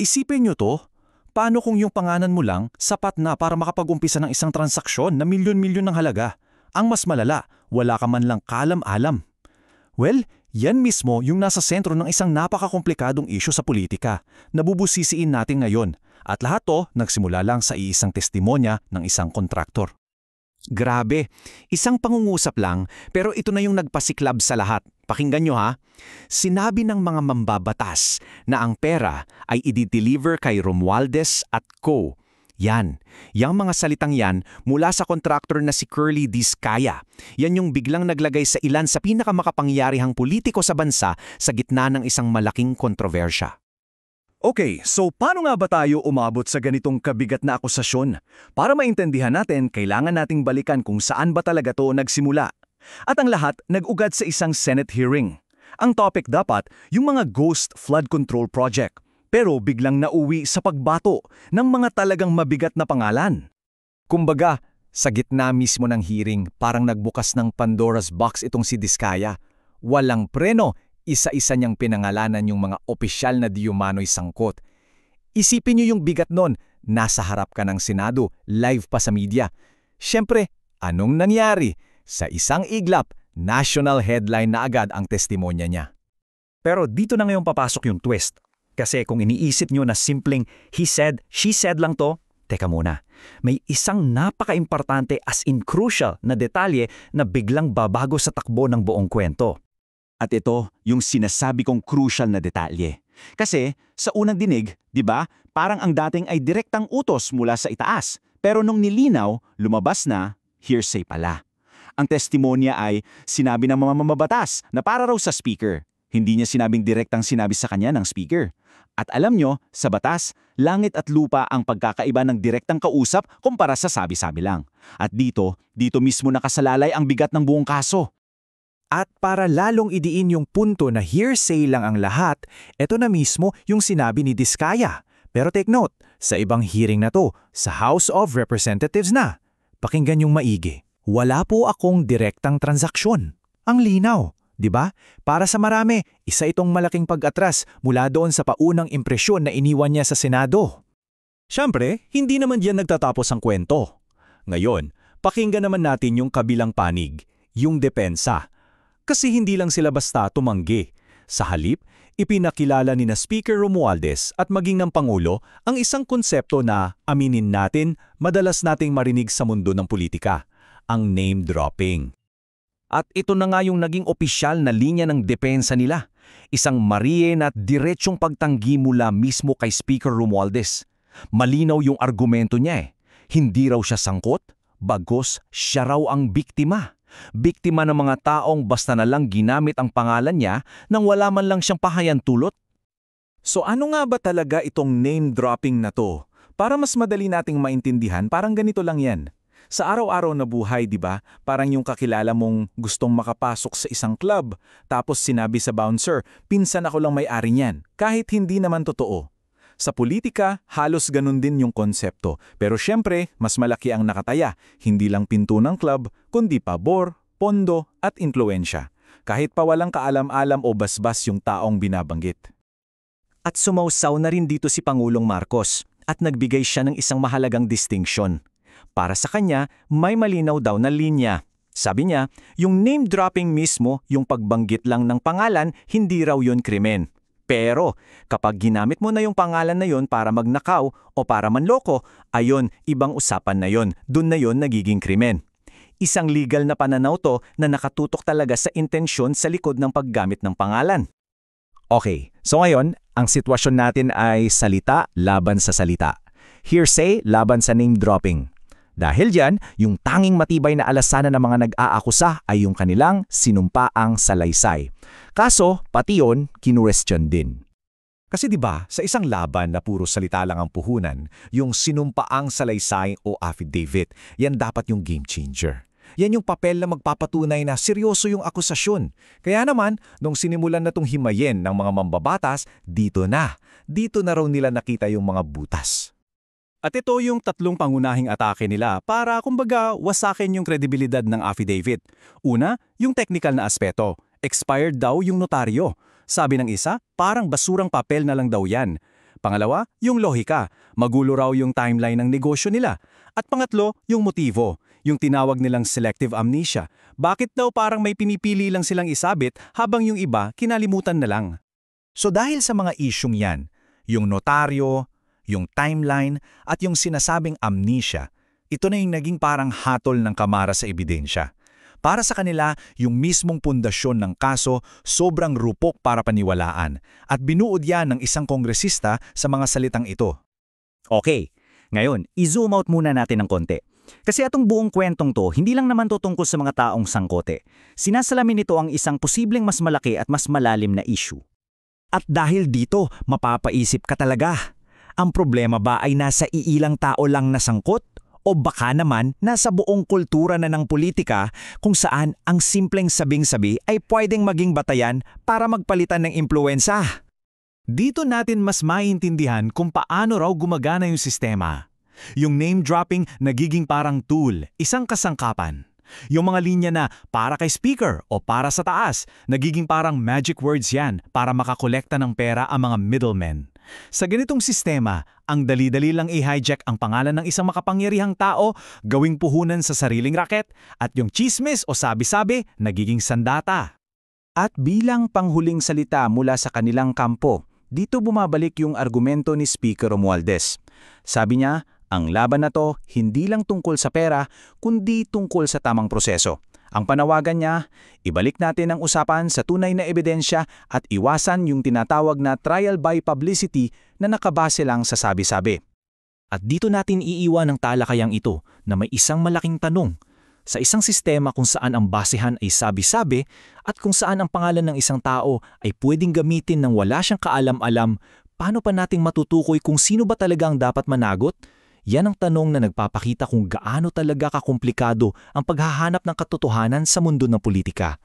Isipin nyo to, paano kung yung pangalan mo lang sapat na para makapag-umpisa ng isang transaksyon na milyon-milyon ng halaga? Ang mas malala, wala ka man lang kalam-alam. Well, yan mismo yung nasa sentro ng isang napakakomplikadong isyu sa politika. Nabubusisiin natin ngayon. At lahat to nagsimula lang sa iisang testimonya ng isang kontraktor. Grabe, isang pangungusap lang pero ito na yung nagpasiklab sa lahat. Pakinggan nyo ha. Sinabi ng mga mambabatas na ang pera ay i-deliver kay Romualdez at Co. Yan, yung mga salitang yan mula sa kontraktor na si Curly Diskaya. Yan yung biglang naglagay sa ilan sa pinakamakapangyarihang politiko sa bansa sa gitna ng isang malaking kontrobersya. Okay, so paano nga ba tayo umabot sa ganitong kabigat na akusasyon? Para maintindihan natin, kailangan nating balikan kung saan ba talaga to nagsimula. At ang lahat nag-ugad sa isang Senate hearing. Ang topic dapat, yung mga ghost flood control project. Pero biglang nauwi sa pagbato ng mga talagang mabigat na pangalan. Kumbaga, sa gitna mismo ng hearing, parang nagbukas ng Pandora's box itong si Diskaya. Walang preno, isa-isa niyang pinangalanan yung mga opisyal na di umano'y sangkot. Isipin niyo yung bigat nun, nasa harap ka ng Senado, live pa sa media. Siyempre, anong nangyari? Sa isang iglap, national headline na agad ang testimonya niya. Pero dito na ngayon papasok yung twist. Kasi kung iniisip nyo na simpleng he said, she said lang to, teka muna, may isang napaka-importante as in crucial na detalye na biglang babago sa takbo ng buong kwento. At ito, yung sinasabi kong crucial na detalye. Kasi sa unang dinig, di ba, parang ang dating ay direktang utos mula sa itaas. Pero nung nilinaw, lumabas na, hearsay pala. Ang testimonya ay sinabi ng mga mamabatas na para raw sa speaker. Hindi niya sinabing direktang sinabi sa kanya ng speaker. At alam nyo, sa batas, langit at lupa ang pagkakaiba ng direktang kausap kumpara sa sabi-sabi lang. At dito mismo nakasalalay ang bigat ng buong kaso. At para lalong idiin yung punto na hearsay lang ang lahat, ito na mismo yung sinabi ni Diskaya. Pero take note, sa ibang hearing na to, sa House of Representatives na. Pakinggan yung maigi. Wala po akong direktang transaksyon. Ang linaw, di ba? Para sa marami, isa itong malaking pag-atras mula doon sa paunang impresyon na iniwan niya sa Senado. Siyempre, hindi naman diyan nagtatapos ang kwento. Ngayon, pakinggan naman natin yung kabilang panig, yung depensa. Kasi hindi lang sila basta tumanggi. Sa halip, ipinakilala ni na Speaker Romualdez at maging ng Pangulo ang isang konsepto na, aminin natin, madalas nating marinig sa mundo ng politika, ang name dropping. At ito na nga yung naging opisyal na linya ng depensa nila. Isang mariin at diretsyong pagtanggi mula mismo kay Speaker Romualdez. Malinaw yung argumento niya eh. Hindi raw siya sangkot, bagos siya raw ang biktima. Biktima ng mga taong basta na lang ginamit ang pangalan niya nang wala man lang siyang pahayantulot. So ano nga ba talaga itong name dropping na to? Para mas madali nating maintindihan, parang ganito lang yan. Sa araw-araw na buhay, di ba? Parang yung kakilala mong gustong makapasok sa isang club, tapos sinabi sa bouncer, pinsan ako lang may-ari niyan, kahit hindi naman totoo. Sa politika, halos ganun din yung konsepto. Pero syempre, mas malaki ang nakataya. Hindi lang pinto ng club, kundi pabor, pondo at impluensya. Kahit pa walang kaalam-alam o basbas yung taong binabanggit. At sumausaw na rin dito si Pangulong Marcos at nagbigay siya ng isang mahalagang distinction. Para sa kanya, may malinaw daw na linya. Sabi niya, yung name dropping mismo, yung pagbanggit lang ng pangalan, hindi raw yun krimen. Pero kapag ginamit mo na yung pangalan na yon para magnakaw o para manloko, ayon, ibang usapan na yon, dun na yon nagiging krimen. Isang legal na pananaw to na nakatutok talaga sa intensyon sa likod ng paggamit ng pangalan. Okay, so ngayon, ang sitwasyon natin ay salita laban sa salita. Hearsay laban sa name dropping. Dahil dyan, yung tanging matibay na alasanan ng mga nag-aakusa ay yung kanilang sinumpaang salaysay. Kaso, pati yun, kinwestiyon din. Kasi 'di ba, sa isang laban na puro salita lang ang puhunan, yung sinumpaang salaysay o affidavit, yan dapat yung game changer. Yan yung papel na magpapatunay na seryoso yung akusasyon. Kaya naman, nung sinimulan na tong himayin ng mga mambabatas, dito na raw nila nakita yung mga butas. At ito yung tatlong pangunahing atake nila para kumbaga wasakin yung kredibilidad ng affidavit. Una, yung technical na aspeto. Expired daw yung notaryo. Sabi ng isa, parang basurang papel na lang daw yan. Pangalawa, yung lohika. Magulo raw yung timeline ng negosyo nila. At pangatlo, yung motibo. Yung tinawag nilang selective amnesia. Bakit daw parang may pinipili lang silang isabit habang yung iba kinalimutan na lang? So dahil sa mga isyung yan, yung notaryo, yung timeline, at yung sinasabing amnesia, ito na yung naging parang hatol ng kamara sa ebidensya. Para sa kanila, yung mismong pundasyon ng kaso sobrang rupok para paniwalaan at binuod yan ng isang kongresista sa mga salitang ito. Okay, ngayon, i-zoom out muna natin ng konti. Kasi atong buong kwentong to, hindi lang naman to tungkol sa mga taong sangkote. Sinasalamin nito ang isang posibleng mas malaki at mas malalim na issue. At dahil dito, mapapaisip ka talaga. Ang problema ba ay nasa iilang tao lang na sangkot? O baka naman nasa buong kultura na ng politika kung saan ang simpleng sabing-sabi ay pwedeng maging batayan para magpalitan ng impluwensa? Dito natin mas maintindihan kung paano raw gumagana yung sistema. Yung name-dropping nagiging parang tool, isang kasangkapan. Yung mga linya na para kay speaker o para sa taas, nagiging parang magic words yan para makakolekta ng pera ang mga middlemen. Sa ganitong sistema, ang dali-dali lang i-hijack ang pangalan ng isang makapangyarihang tao, gawing puhunan sa sariling raket, at yung chismis o sabi-sabi nagiging sandata. At bilang panghuling salita mula sa kanilang kampo, dito bumabalik yung argumento ni Speaker Romualdez. Sabi niya, ang laban na to hindi lang tungkol sa pera, kundi tungkol sa tamang proseso. Ang panawagan niya, ibalik natin ang usapan sa tunay na ebidensya at iwasan yung tinatawag na trial by publicity na nakabase lang sa sabi-sabi. At dito natin iiwan ang talakayang ito na may isang malaking tanong. Sa isang sistema kung saan ang basehan ay sabi-sabi at kung saan ang pangalan ng isang tao ay pwedeng gamitin ng wala siyang kaalam-alam, paano pa nating matutukoy kung sino ba talaga ang dapat managot? Yan ang tanong na nagpapakita kung gaano talaga kakomplikado ang paghahanap ng katotohanan sa mundo ng politika.